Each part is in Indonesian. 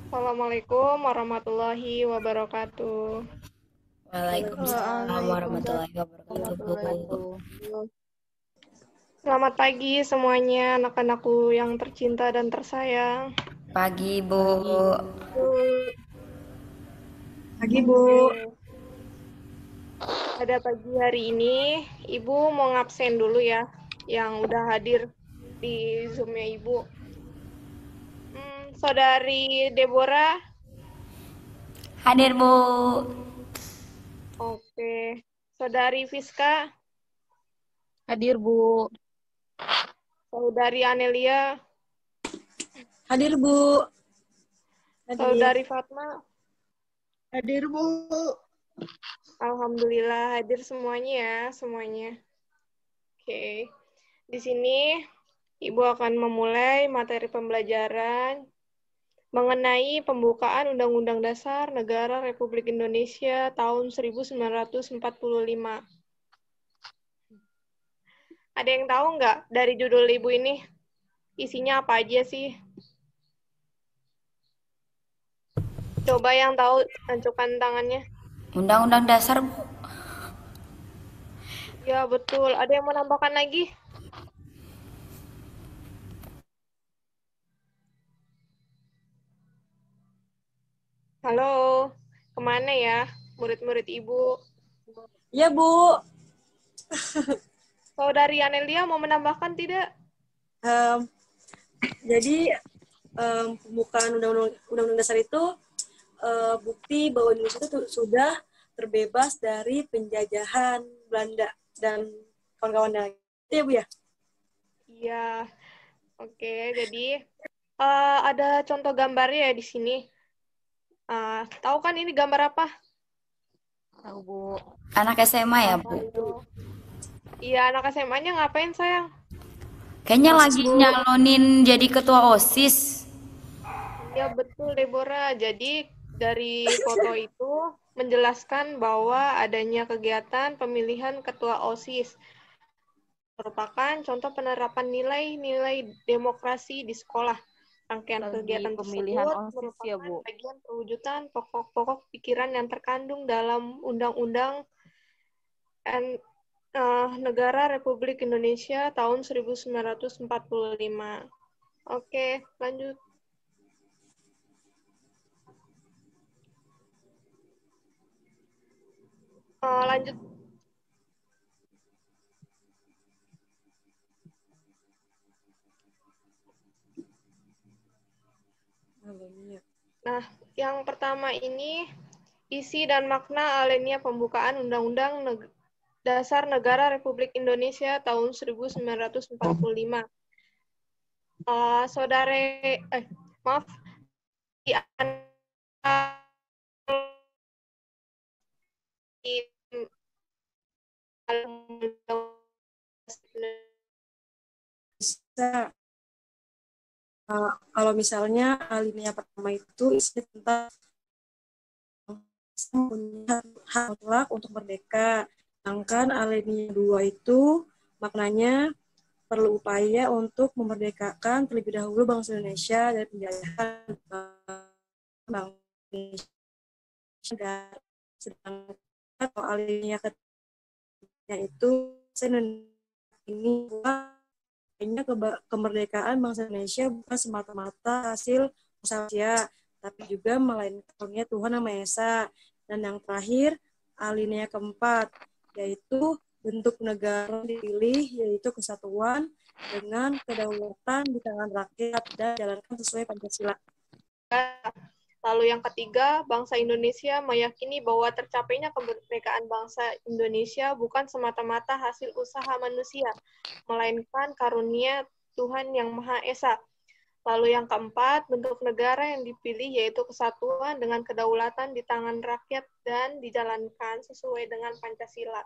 Assalamualaikum warahmatullahi wabarakatuh. Waalaikumsalam Waalaikumsalam warahmatullahi wabarakatuh, Bu. warahmatullahi wabarakatuh. Selamat pagi semuanya, anak-anakku yang tercinta dan tersayang. Pagi, Bu. Pagi, Bu. Pada pagi hari ini, Ibu mau ngabsen dulu ya, yang udah hadir di Zoom-nya Ibu. Saudari Deborah, Hadir, Bu. oke. Saudari Fiska, Hadir, Bu. saudari Anelia, Hadir, Bu. Hadir. saudari Fatma, Hadir, Bu. alhamdulillah hadir semuanya ya, semuanya. Oke. Di sini Ibu akan memulai materi pembelajaran mengenai pembukaan Undang-Undang Dasar Negara Republik Indonesia tahun 1945. Ada yang tahu nggak dari judul Ibu ini? Isinya apa aja sih? Coba yang tahu, ancukkan tangannya. Undang-Undang Dasar, Bu. Ya, betul. Ada yang mau nambahkan lagi? Halo, kemana ya murid-murid Ibu? Ya, Bu. Saudari Anelia mau menambahkan tidak? Jadi, pembukaan Undang-Undang Dasar itu bukti bahwa Indonesia itu sudah terbebas dari penjajahan Belanda dan kawan-kawannya. Itu ya, Bu ya? Iya. Oke, jadi ada contoh gambarnya ya di sini. Tahu kan ini gambar apa? Tahu, Bu. Anak SMA ya, Bu? Iya, anak SMA-nya ngapain, sayang? Kayaknya lagi nyalonin jadi ketua OSIS. Iya, betul, Deborah. Jadi, dari foto itu menjelaskan bahwa adanya kegiatan pemilihan ketua OSIS merupakan contoh penerapan nilai-nilai demokrasi di sekolah. Rangkaian kegiatan pemilihan tersebut OSIS merupakan ya, Bu? bagian perwujudan pokok-pokok pikiran yang terkandung dalam Undang-Undang Negara Republik Indonesia tahun 1945. Oke, lanjut. Lanjut. Nah, yang pertama ini isi dan makna alinea pembukaan Undang-Undang Dasar Negara Republik Indonesia tahun 1945. Maaf, di Bisa. Kalau misalnya alinea pertama itu isinya tentang punya hak mutlak untuk merdeka. Sedangkan alinea 2 itu maknanya perlu upaya untuk memerdekakan terlebih dahulu bangsa Indonesia dari penjajahan bangsa Indonesia. Sedangkan alinea ketiga itu ini kayaknya kemerdekaan bangsa Indonesia bukan semata-mata hasil usaha manusia, tapi juga melainkan karunia Tuhan Yang Maha Esa. Dan yang terakhir, alinea keempat, yaitu bentuk negara dipilih, yaitu kesatuan dengan kedaulatan di tangan rakyat dan jalankan sesuai Pancasila. Lalu yang ketiga, bangsa Indonesia meyakini bahwa tercapainya kemerdekaan bangsa Indonesia bukan semata-mata hasil usaha manusia, melainkan karunia Tuhan Yang Maha Esa. Lalu yang keempat, bentuk negara yang dipilih yaitu kesatuan dengan kedaulatan di tangan rakyat dan dijalankan sesuai dengan Pancasila.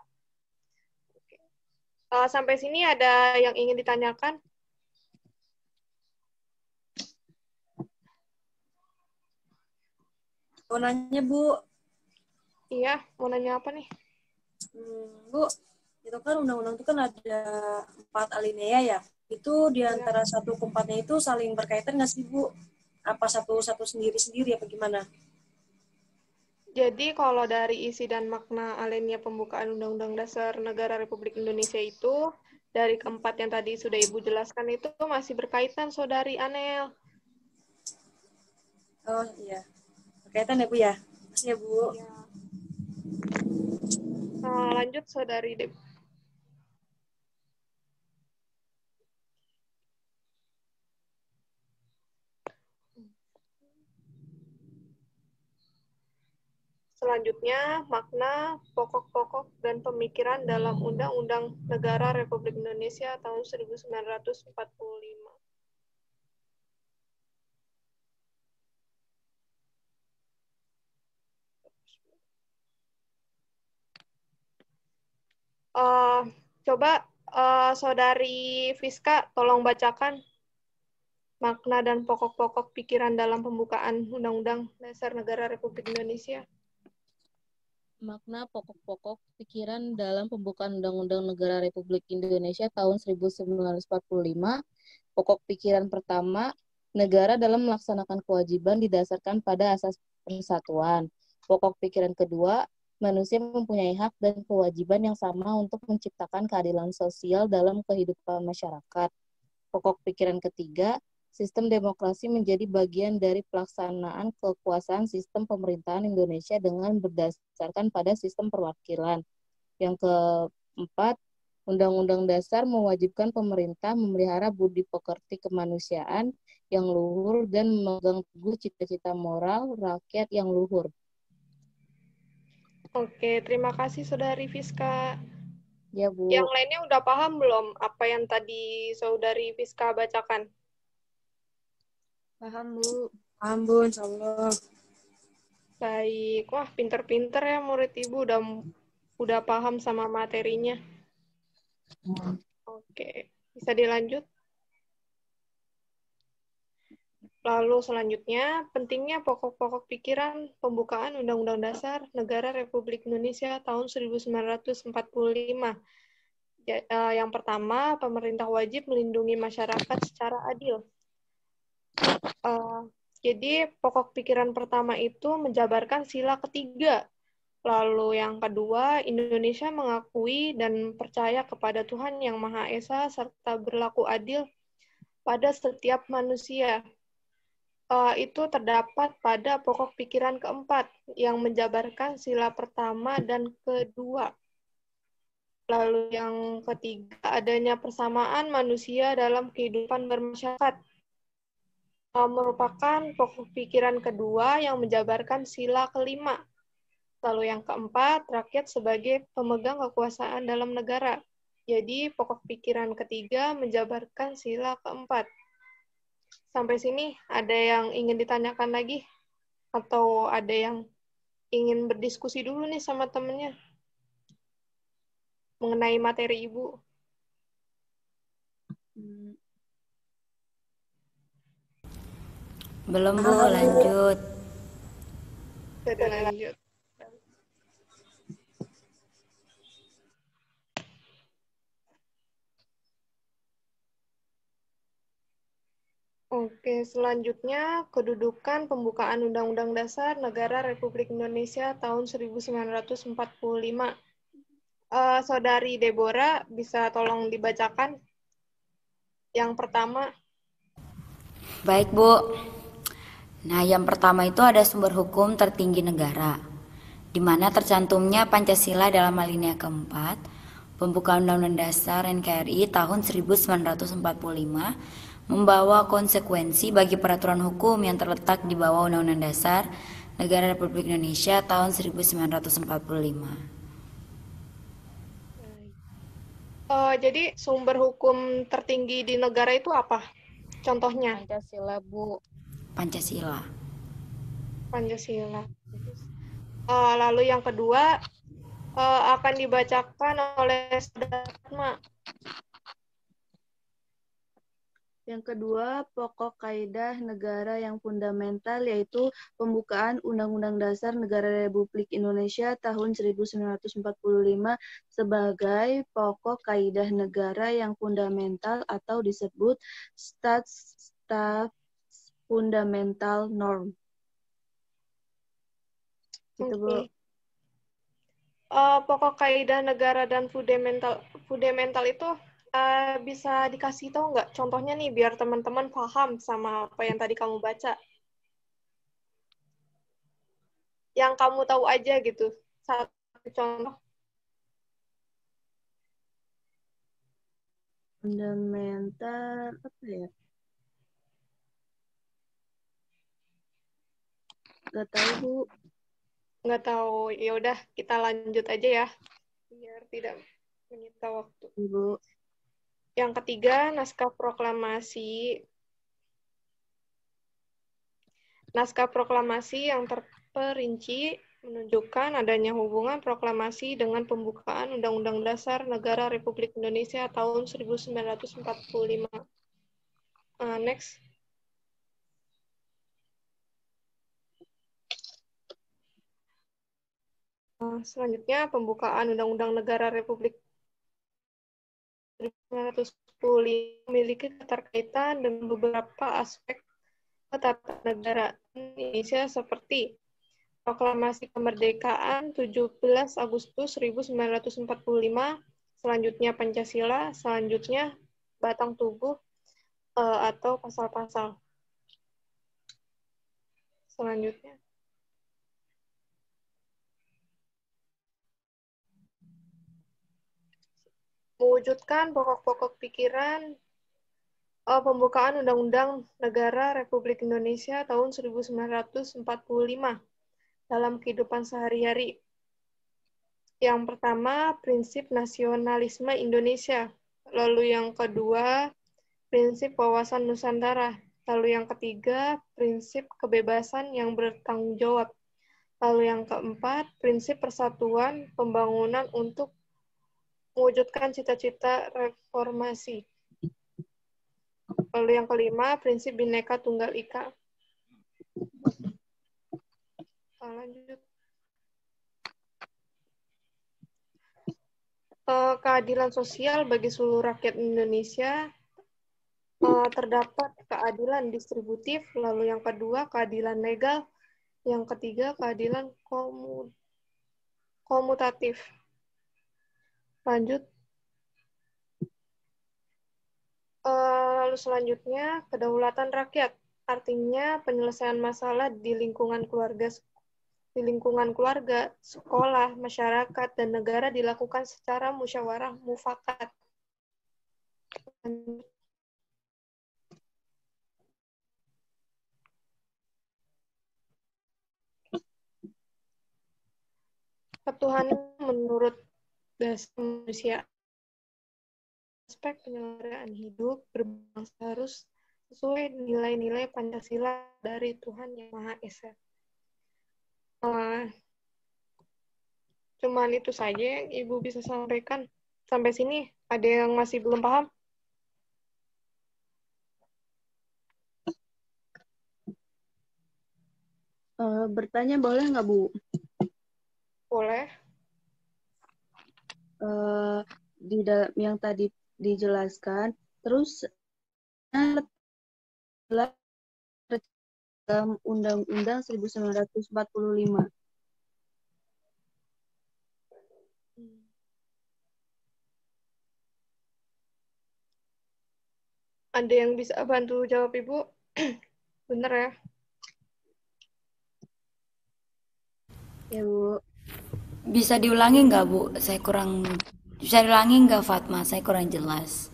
Sampai sini ada yang ingin ditanyakan? Mau nanya, Bu? Iya, mau nanya apa nih? Bu, itu kan undang-undang itu kan ada 4 alinea ya. Itu di antara 1 ke 4-nya itu saling berkaitan nggak sih, Bu? apa satu-satu sendiri-sendiri apa gimana? Jadi kalau dari isi dan makna alinea pembukaan Undang-Undang Dasar Negara Republik Indonesia itu, dari keempat yang tadi sudah Ibu jelaskan itu masih berkaitan, Saudari Anel. Oh iya, berkaitan ya Bu ya. Makasih ya Bu. Ya. Lanjut, Saudari Deb. Selanjutnya, makna, pokok-pokok, dan pemikiran dalam Undang-Undang Negara Republik Indonesia tahun 1945. Coba Saudari Fiska tolong bacakan makna dan pokok-pokok pikiran dalam pembukaan Undang-Undang Dasar Negara Republik Indonesia. Makna pokok-pokok pikiran dalam pembukaan Undang-Undang Negara Republik Indonesia tahun 1945. Pokok pikiran pertama, negara dalam melaksanakan kewajiban didasarkan pada asas persatuan. Pokok pikiran kedua, manusia mempunyai hak dan kewajiban yang sama untuk menciptakan keadilan sosial dalam kehidupan masyarakat. Pokok pikiran ketiga, sistem demokrasi menjadi bagian dari pelaksanaan kekuasaan sistem pemerintahan Indonesia dengan berdasarkan pada sistem perwakilan. Yang keempat, Undang-Undang Dasar mewajibkan pemerintah memelihara budi pekerti kemanusiaan yang luhur dan memegang teguh cita-cita moral rakyat yang luhur. Oke, terima kasih Saudari Fiska. Ya, Bu. Yang lainnya udah paham belum apa yang tadi Saudari Fiska bacakan? Paham, Bu. Paham Bu, insya Allah. Baik, wah pinter-pinter ya murid Ibu udah paham sama materinya. Oke, bisa dilanjut? Lalu selanjutnya, pentingnya pokok-pokok pikiran pembukaan Undang-Undang Dasar Negara Republik Indonesia tahun 1945. Yang pertama, pemerintah wajib melindungi masyarakat secara adil. Jadi, pokok pikiran pertama itu menjabarkan sila ketiga. Lalu yang kedua, Indonesia mengakui dan percaya kepada Tuhan Yang Maha Esa serta berlaku adil pada setiap manusia. Itu terdapat pada pokok pikiran keempat yang menjabarkan sila pertama dan kedua. Lalu yang ketiga, adanya persamaan manusia dalam kehidupan bermasyarakat. Merupakan pokok pikiran kedua yang menjabarkan sila kelima. Lalu yang keempat, rakyat sebagai pemegang kekuasaan dalam negara. Jadi pokok pikiran ketiga menjabarkan sila keempat. Sampai sini ada yang ingin ditanyakan lagi? Atau ada yang ingin berdiskusi dulu nih sama temennya mengenai materi Ibu? Belum, Bu, lanjut. Kita lanjut. Oke, selanjutnya kedudukan pembukaan Undang-Undang Dasar Negara Republik Indonesia tahun 1945. Saudari Deborah, bisa tolong dibacakan yang pertama? Baik, Bu. Nah, yang pertama itu ada sumber hukum tertinggi negara, di mana tercantumnya Pancasila dalam alinea keempat, pembukaan Undang-Undang Dasar NKRI tahun 1945, membawa konsekuensi bagi peraturan hukum yang terletak di bawah Undang-Undang Dasar Negara Republik Indonesia tahun 1945. Jadi sumber hukum tertinggi di negara itu apa? Contohnya? Pancasila, Bu. Pancasila. Pancasila. Lalu yang kedua akan dibacakan oleh Saudara Fatma. Yang kedua, pokok kaidah negara yang fundamental yaitu pembukaan Undang-Undang Dasar Negara Republik Indonesia tahun 1945 sebagai pokok kaidah negara yang fundamental atau disebut fundamental norm. Gitu, Bu. Pokok kaidah negara dan fundamental itu bisa dikasih tahu nggak contohnya nih biar teman-teman paham sama apa yang tadi kamu baca. Yang kamu tahu aja gitu. Satu contoh. Fundamental apa ya? Gak tahu, Bu. Nggak tahu. Ya udah kita lanjut aja ya. Biar tidak menyita waktu. Bu. Yang ketiga, naskah proklamasi. Naskah proklamasi yang terperinci menunjukkan adanya hubungan proklamasi dengan pembukaan Undang-Undang Dasar Negara Republik Indonesia tahun 1945. Next. Selanjutnya, pembukaan Undang-Undang Negara Republik 1945 memiliki keterkaitan dengan beberapa aspek ketatanegaraan Indonesia seperti Proklamasi Kemerdekaan 17 Agustus 1945, selanjutnya Pancasila, selanjutnya batang tubuh atau pasal-pasal. Selanjutnya. Mewujudkan pokok-pokok pikiran pembukaan Undang-Undang Negara Republik Indonesia tahun 1945 dalam kehidupan sehari-hari. Yang pertama, prinsip nasionalisme Indonesia. Lalu yang kedua, prinsip wawasan Nusantara. Lalu yang ketiga, prinsip kebebasan yang bertanggung jawab. Lalu yang keempat, prinsip persatuan pembangunan untuk mewujudkan cita-cita reformasi. Lalu yang kelima, prinsip Bhinneka Tunggal Ika. Lanjut. Keadilan sosial bagi seluruh rakyat Indonesia. Terdapat keadilan distributif, lalu yang kedua keadilan legal, yang ketiga keadilan komutatif. Lanjut. Lalu selanjutnya kedaulatan rakyat, artinya penyelesaian masalah di lingkungan keluarga, sekolah, masyarakat, dan negara dilakukan secara musyawarah mufakat. Ketuhanan menurut dasar manusia. Aspek penyelenggaraan hidup berbangsa harus sesuai nilai-nilai Pancasila dari Tuhan Yang Maha Esa. Cuman itu saja yang Ibu bisa sampaikan. Sampai sini, ada yang masih belum paham? Bertanya boleh nggak, Bu? Boleh. Di dalam yang tadi dijelaskan, terus dalam Undang-Undang 1945. Ada yang bisa bantu jawab Ibu? Bener ya? Ya, Bu. Bisa diulangi nggak, Bu? Bisa diulangi nggak, Fatma? Saya kurang jelas.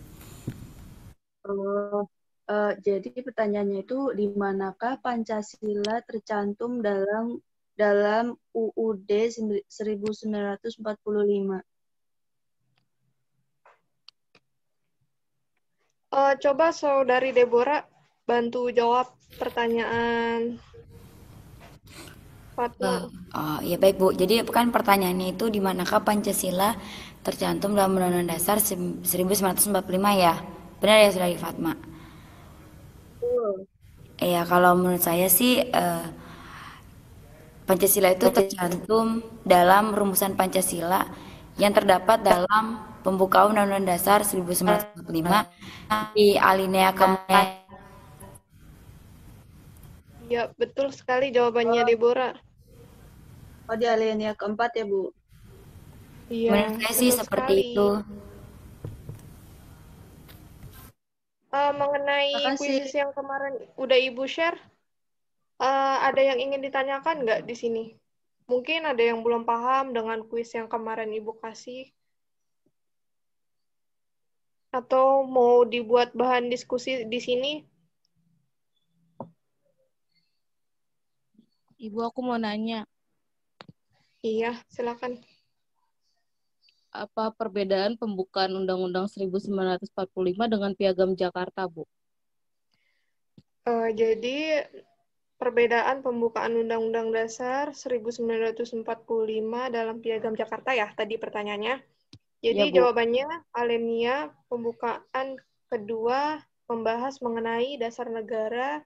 Jadi pertanyaannya itu di manakah Pancasila tercantum dalam UUD 1945? Coba Saudari Deborah bantu jawab pertanyaan Fatma. Ya baik, Bu. Jadi kan pertanyaannya itu di manakah Pancasila tercantum dalam Undang-Undang Dasar 1945 ya? Benar ya, Saudari Fatma? Ya, kalau menurut saya sih Pancasila itu tercantum dalam rumusan Pancasila yang terdapat dalam pembukaan Undang-Undang Dasar 1945 di alinea keempat Ya, betul sekali jawabannya Deborah. Oh, di alinea keempat ya, Bu? Iya, Menurut saya sih betul seperti sekali. itu. Mengenai Makasih. kuisis yang kemarin udah Ibu share, ada yang ingin ditanyakan nggak di sini? Mungkin ada yang belum paham dengan kuis yang kemarin Ibu kasih, atau mau dibuat bahan diskusi di sini? Ibu, aku mau nanya, Iya, silakan. apa perbedaan pembukaan Undang-Undang 1945 dengan Piagam Jakarta, Bu? Jadi, perbedaan pembukaan Undang-Undang Dasar 1945 dalam Piagam Jakarta ya, tadi pertanyaannya. Jadi Ya, Bu. jawabannya, alinea pembukaan kedua membahas mengenai dasar negara.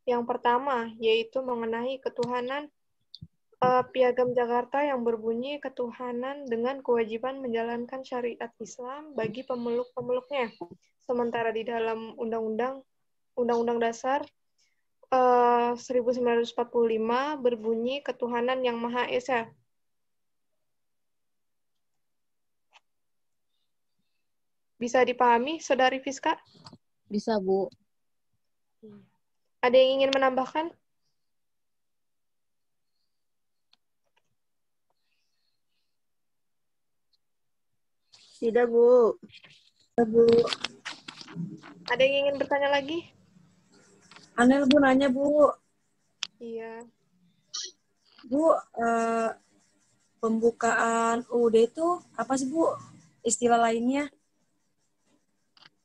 Yang pertama, yaitu mengenai ketuhanan. Piagam Jakarta yang berbunyi ketuhanan dengan kewajiban menjalankan syariat Islam bagi pemeluk-pemeluknya. Sementara di dalam Undang-Undang Dasar 1945 berbunyi ketuhanan yang Maha Esa. Bisa dipahami, Saudari Fiska? Bisa, Bu. Ada yang ingin menambahkan? Tidak, Bu. Bu, Ada yang ingin bertanya lagi? Anel Bu nanya Bu, Iya. Bu pembukaan UUD itu apa sih Bu? Istilah lainnya?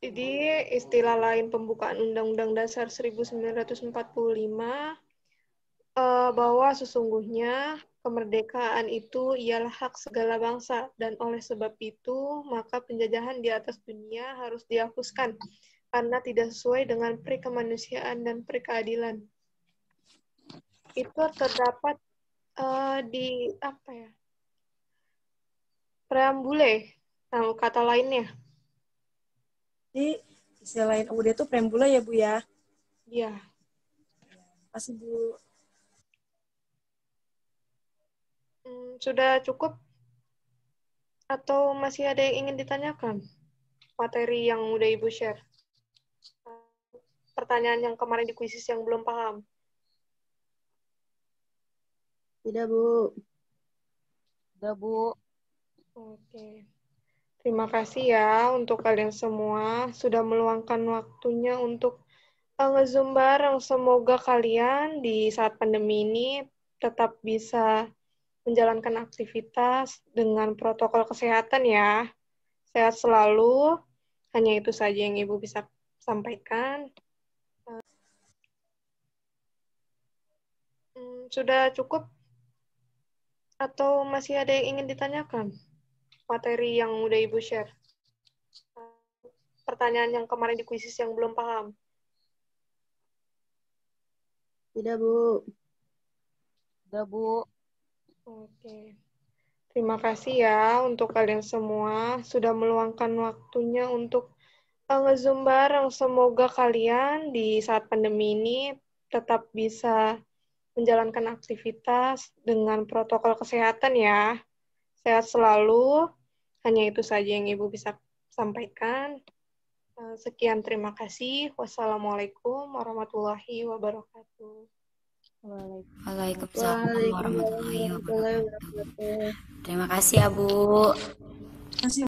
Jadi istilah lain pembukaan Undang-Undang Dasar 1945 bahwa sesungguhnya kemerdekaan itu ialah hak segala bangsa, dan oleh sebab itu maka penjajahan di atas dunia harus dihapuskan karena tidak sesuai dengan peri kemanusiaan dan peri keadilan. Itu terdapat di apa ya? Preambule, nah, kata lainnya. Jadi istilah lain UUD itu preambula ya Bu ya? Ya, Kasih Bu. Sudah cukup atau masih ada yang ingin ditanyakan? Materi yang udah Ibu share. Pertanyaan yang kemarin di kuisis yang belum paham. Tidak, Bu. Udah, Bu. Oke. Terima kasih ya untuk kalian semua sudah meluangkan waktunya untuk nge-zoom bareng. Semoga kalian di saat pandemi ini tetap bisa menjalankan aktivitas dengan protokol kesehatan ya. Sehat selalu. Hanya itu saja yang Ibu bisa sampaikan. Sudah cukup atau masih ada yang ingin ditanyakan? Materi yang udah Ibu share. Pertanyaan yang kemarin di kuisis yang belum paham. Tidak, Bu. Udah, Bu. Oke. Terima kasih ya untuk kalian semua sudah meluangkan waktunya untuk nge-zoom bareng. Semoga kalian di saat pandemi ini tetap bisa menjalankan aktivitas dengan protokol kesehatan ya. Sehat selalu. Hanya itu saja yang Ibu bisa sampaikan. Sekian, terima kasih. Wassalamualaikum warahmatullahi wabarakatuh. Waalaikumsalam warahmatullahi Waalaikumsalam warahmatullahi wabarakatuh. wabarakatuh. Terima kasih ya Bu. Kasih